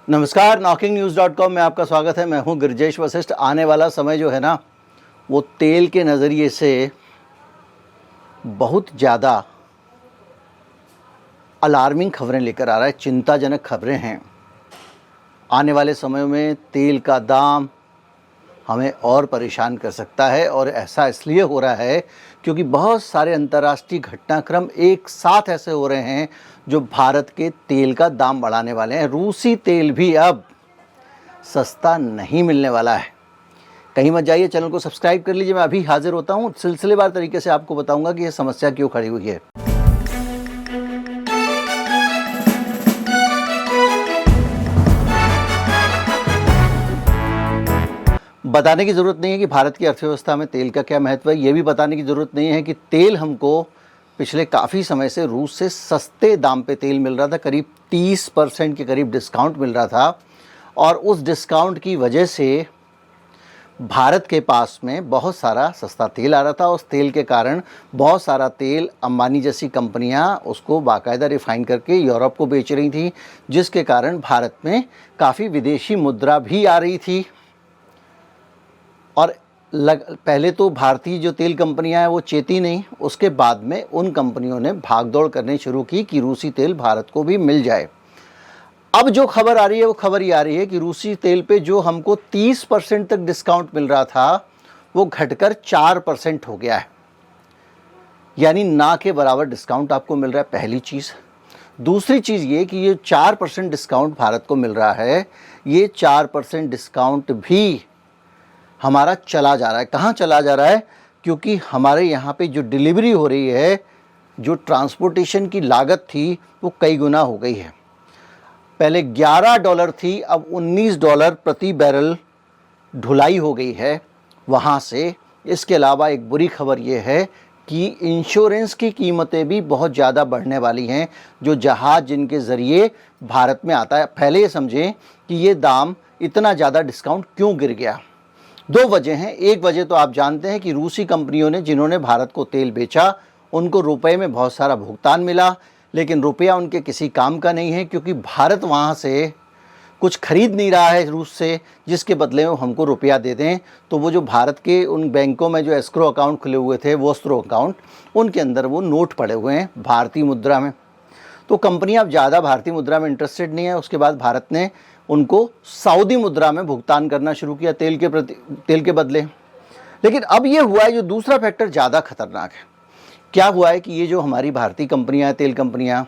नमस्कार, knocking-news.com में आपका स्वागत है। मैं हूं गिरिजेश वशिष्ठ। आने वाला समय जो है ना, वो तेल के नज़रिए से बहुत ज़्यादा अलार्मिंग खबरें लेकर आ रहा है, चिंताजनक खबरें हैं। आने वाले समय में तेल का दाम हमें और परेशान कर सकता है, और ऐसा इसलिए हो रहा है क्योंकि बहुत सारे अंतर्राष्ट्रीय घटनाक्रम एक साथ ऐसे हो रहे हैं जो भारत के तेल का दाम बढ़ाने वाले हैं। रूसी तेल भी अब सस्ता नहीं मिलने वाला है। कहीं मत जाइए, चैनल को सब्सक्राइब कर लीजिए। मैं अभी हाजिर होता हूँ, सिलसिलेवार तरीके से आपको बताऊंगा कि यह समस्या क्यों खड़ी हुई है। बताने की ज़रूरत नहीं है कि भारत की अर्थव्यवस्था में तेल का क्या महत्व है। ये भी बताने की ज़रूरत नहीं है कि तेल हमको पिछले काफ़ी समय से रूस से सस्ते दाम पे तेल मिल रहा था। करीब 30% के करीब डिस्काउंट मिल रहा था, और उस डिस्काउंट की वजह से भारत के पास में बहुत सारा सस्ता तेल आ रहा था। उस तेल के कारण बहुत सारा तेल अंबानी जैसी कंपनियां उसको बाकायदा रिफ़ाइन करके यूरोप को बेच रही थी, जिसके कारण भारत में काफ़ी विदेशी मुद्रा भी आ रही थी। और पहले तो भारतीय जो तेल कंपनियां हैं वो चेती नहीं, उसके बाद में उन कंपनियों ने भागदौड़ करनी शुरू की कि रूसी तेल भारत को भी मिल जाए। अब जो खबर आ रही है वो खबर ये आ रही है कि रूसी तेल पे जो हमको 30% तक डिस्काउंट मिल रहा था वो घटकर 4% हो गया है, यानी ना के बराबर डिस्काउंट आपको मिल रहा है। पहली चीज़। दूसरी चीज़ ये कि ये 4% डिस्काउंट भारत को मिल रहा है, ये 4% डिस्काउंट भी हमारा चला जा रहा है। कहाँ चला जा रहा है? क्योंकि हमारे यहाँ पे जो डिलीवरी हो रही है, जो ट्रांसपोर्टेशन की लागत थी वो कई गुना हो गई है। पहले $11 थी, अब $19 प्रति बैरल ढुलाई हो गई है वहाँ से। इसके अलावा एक बुरी खबर ये है कि इंश्योरेंस की कीमतें भी बहुत ज़्यादा बढ़ने वाली हैं, जो जहाज़ जिनके ज़रिए भारत में आता है। पहले ये समझें कि ये दाम इतना ज़्यादा डिस्काउंट क्यों गिर गया। दो वजह हैं। एक वजह तो आप जानते हैं कि रूसी कंपनियों ने, जिन्होंने भारत को तेल बेचा, उनको रुपए में बहुत सारा भुगतान मिला, लेकिन रुपया उनके किसी काम का नहीं है, क्योंकि भारत वहाँ से कुछ खरीद नहीं रहा है रूस से, जिसके बदले में हमको रुपया दे दें। तो वो जो भारत के उन बैंकों में जो एस्क्रो अकाउंट खुले हुए थे, वो एस्क्रो अकाउंट, उनके अंदर वो नोट पड़े हुए हैं भारतीय मुद्रा में। तो कंपनी अब ज़्यादा भारतीय मुद्रा में इंटरेस्टेड नहीं है। उसके बाद भारत ने उनको सऊदी मुद्रा में भुगतान करना शुरू किया तेल के बदले। लेकिन अब ये हुआ है, जो दूसरा फैक्टर ज़्यादा खतरनाक है। क्या हुआ है कि ये जो हमारी भारतीय कंपनियां हैं, तेल कंपनियां,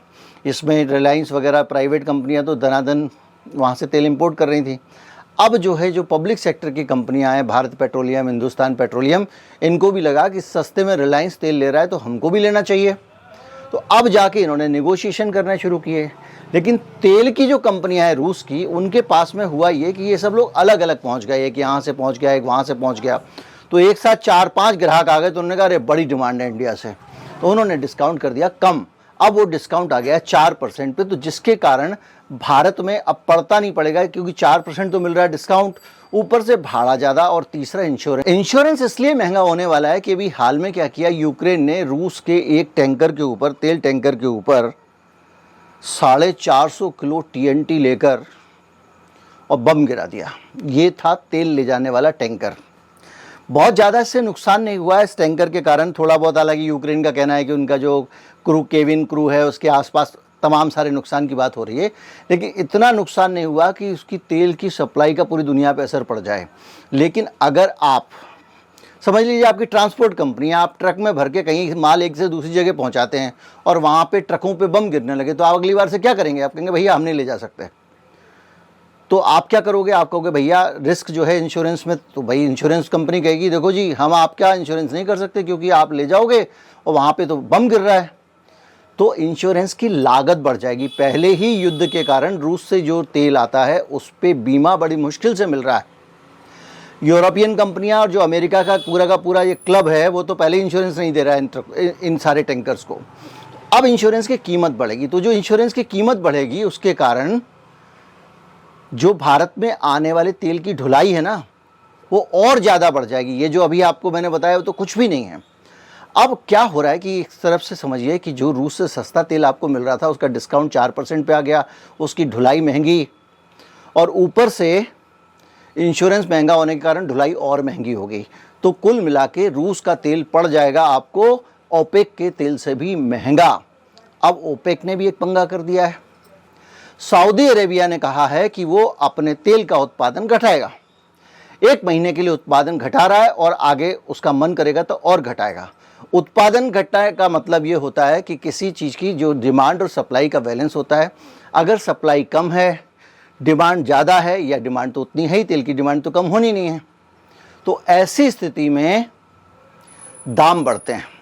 इसमें रिलायंस वगैरह प्राइवेट कंपनियां तो दनादन वहाँ से तेल इंपोर्ट कर रही थी। अब जो है, जो पब्लिक सेक्टर की कंपनियां हैं, भारत पेट्रोलियम, हिंदुस्तान पेट्रोलियम, इनको भी लगा कि सस्ते में रिलायंस तेल ले रहा है तो हमको भी लेना चाहिए। तो अब जाके इन्होंने नेगोशिएशन करना शुरू किए। लेकिन तेल की जो कंपनियां हैं रूस की, उनके पास में हुआ ये कि ये सब लोग अलग अलग पहुंच गए। एक यहाँ से पहुंच गया, एक वहाँ से पहुंच गया। तो एक साथ 4-5 ग्राहक आ गए। तो उन्होंने कहा अरे बड़ी डिमांड है इंडिया से, तो उन्होंने डिस्काउंट कर दिया कम। अब वो डिस्काउंट आ गया 4% पे, तो जिसके कारण भारत में अब पड़ता नहीं पड़ेगा, क्योंकि 4% तो मिल रहा है डिस्काउंट, ऊपर से भाड़ा ज़्यादा, और तीसरा इंश्योरेंस इसलिए महंगा होने वाला है कि अभी हाल में क्या किया, यूक्रेन ने रूस के एक टैंकर के ऊपर, तेल टैंकर के ऊपर 450 किलो TNT लेकर और बम गिरा दिया। ये था तेल ले जाने वाला टैंकर। बहुत ज़्यादा इससे नुकसान नहीं हुआ है इस टैंकर के कारण, थोड़ा बहुत। हालांकि यूक्रेन का कहना है कि उनका जो केविन क्रू है, उसके आसपास तमाम सारे नुकसान की बात हो रही है, लेकिन इतना नुकसान नहीं हुआ कि उसकी तेल की सप्लाई का पूरी दुनिया पे असर पड़ जाए। लेकिन अगर आप समझ लीजिए, आपकी ट्रांसपोर्ट कंपनी, आप ट्रक में भर के कहीं माल एक से दूसरी जगह पहुंचाते हैं और वहाँ पे ट्रकों पे बम गिरने लगे, तो आप अगली बार से क्या करेंगे? आप कहेंगे भैया हम नहीं ले जा सकते। तो आप क्या करोगे? आप कहोगे भैया रिस्क जो है इंश्योरेंस में, तो भाई इंश्योरेंस कंपनी कहेगी देखो जी, हम आपका इंश्योरेंस नहीं कर सकते क्योंकि आप ले जाओगे और वहाँ पे तो बम गिर रहा है। तो इंश्योरेंस की लागत बढ़ जाएगी। पहले ही युद्ध के कारण रूस से जो तेल आता है उस पर बीमा बड़ी मुश्किल से मिल रहा है। यूरोपियन कंपनियां और जो अमेरिका का पूरा ये क्लब है, वो तो पहले इंश्योरेंस नहीं दे रहा है इन सारे टैंकर्स को। अब इंश्योरेंस की कीमत बढ़ेगी। तो जो इंश्योरेंस की कीमत बढ़ेगी, उसके कारण जो भारत में आने वाले तेल की ढुलाई है ना, वो और ज़्यादा बढ़ जाएगी। ये जो अभी आपको मैंने बताया वो तो कुछ भी नहीं है। अब क्या हो रहा है कि एक तरफ से समझिए कि जो रूस से सस्ता तेल आपको मिल रहा था, उसका डिस्काउंट 4% पे आ गया, उसकी ढुलाई महंगी, और ऊपर से इंश्योरेंस महंगा होने के कारण ढुलाई और महंगी होगी। तो कुल मिला के रूस का तेल पड़ जाएगा आपको ओपेक के तेल से भी महंगा। अब ओपेक ने भी एक पंगा कर दिया है। सऊदी अरेबिया ने कहा है कि वो अपने तेल का उत्पादन घटाएगा। 1 महीने के लिए उत्पादन घटा रहा है और आगे उसका मन करेगा तो और घटाएगा। उत्पादन घटाने का मतलब ये होता है कि किसी चीज़ की जो डिमांड और सप्लाई का बैलेंस होता है, अगर सप्लाई कम है, डिमांड ज़्यादा है, या डिमांड तो उतनी है ही, तेल की डिमांड तो कम होनी नहीं है, तो ऐसी स्थिति में दाम बढ़ते हैं।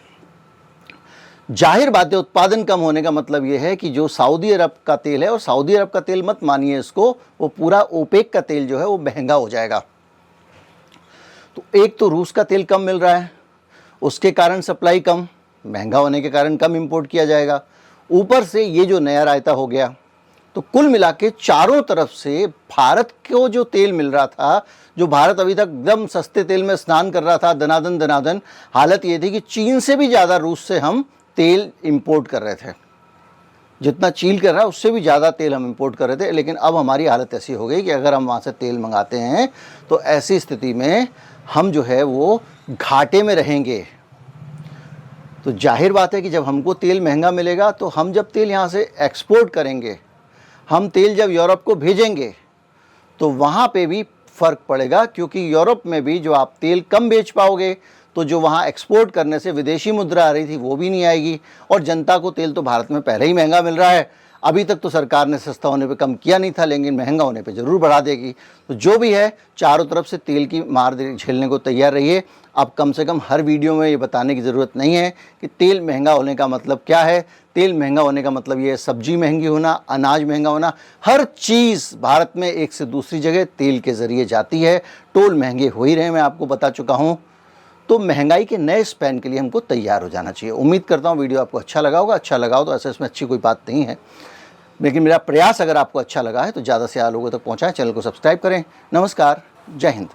जाहिर बात है उत्पादन कम होने का मतलब यह है कि जो सऊदी अरब का तेल है, और सऊदी अरब का तेल मत मानिए इसको, वो पूरा ओपेक का तेल जो है वो महंगा हो जाएगा। तो एक तो रूस का तेल कम मिल रहा है, उसके कारण सप्लाई कम, महंगा होने के कारण कम इंपोर्ट किया जाएगा। ऊपर से ये जो नया रायता हो गया, तो कुल मिला के चारों तरफ से भारत को जो तेल मिल रहा था, जो भारत अभी तक एकदम सस्ते तेल में स्नान कर रहा था दनादन दनादन, हालत ये थी कि चीन से भी ज़्यादा रूस से हम तेल इंपोर्ट कर रहे थे। जितना चीन कर रहा है उससे भी ज़्यादा तेल हम इंपोर्ट कर रहे थे। लेकिन अब हमारी हालत ऐसी हो गई कि अगर हम वहाँ से तेल मंगाते हैं तो ऐसी स्थिति में हम जो है वो घाटे में रहेंगे। तो जाहिर बात है कि जब हमको तेल महंगा मिलेगा तो हम जब तेल यहाँ से एक्सपोर्ट करेंगे, हम तेल जब यूरोप को भेजेंगे, तो वहाँ पे भी फ़र्क पड़ेगा, क्योंकि यूरोप में भी जो आप तेल कम बेच पाओगे तो जो वहाँ एक्सपोर्ट करने से विदेशी मुद्रा आ रही थी वो भी नहीं आएगी। और जनता को तेल तो भारत में पहले ही महंगा मिल रहा है, अभी तक तो सरकार ने सस्ता होने पे कम किया नहीं था, लेकिन महंगा होने पे ज़रूर बढ़ा देगी। तो जो भी है, चारों तरफ से तेल की मार झेलने को तैयार रहिए। अब कम से कम हर वीडियो में ये बताने की ज़रूरत नहीं है कि तेल महंगा होने का मतलब क्या है। तेल महंगा होने का मतलब ये है सब्जी महंगी होना, अनाज महंगा होना, हर चीज़ भारत में एक से दूसरी जगह तेल के ज़रिए जाती है। टोल महंगे हो ही रहे हैं, मैं आपको बता चुका हूँ। तो महंगाई के नए स्पैन के लिए हमको तैयार हो जाना चाहिए। उम्मीद करता हूँ वीडियो आपको अच्छा लगा होगा। अच्छा लगा हो तो ऐसे इसमें अच्छी कोई बात नहीं है, लेकिन मेरा प्रयास अगर आपको अच्छा लगा है तो ज़्यादा से ज़्यादा लोगों तक पहुँचाएं। चैनल को सब्सक्राइब करें। नमस्कार, जय हिंद।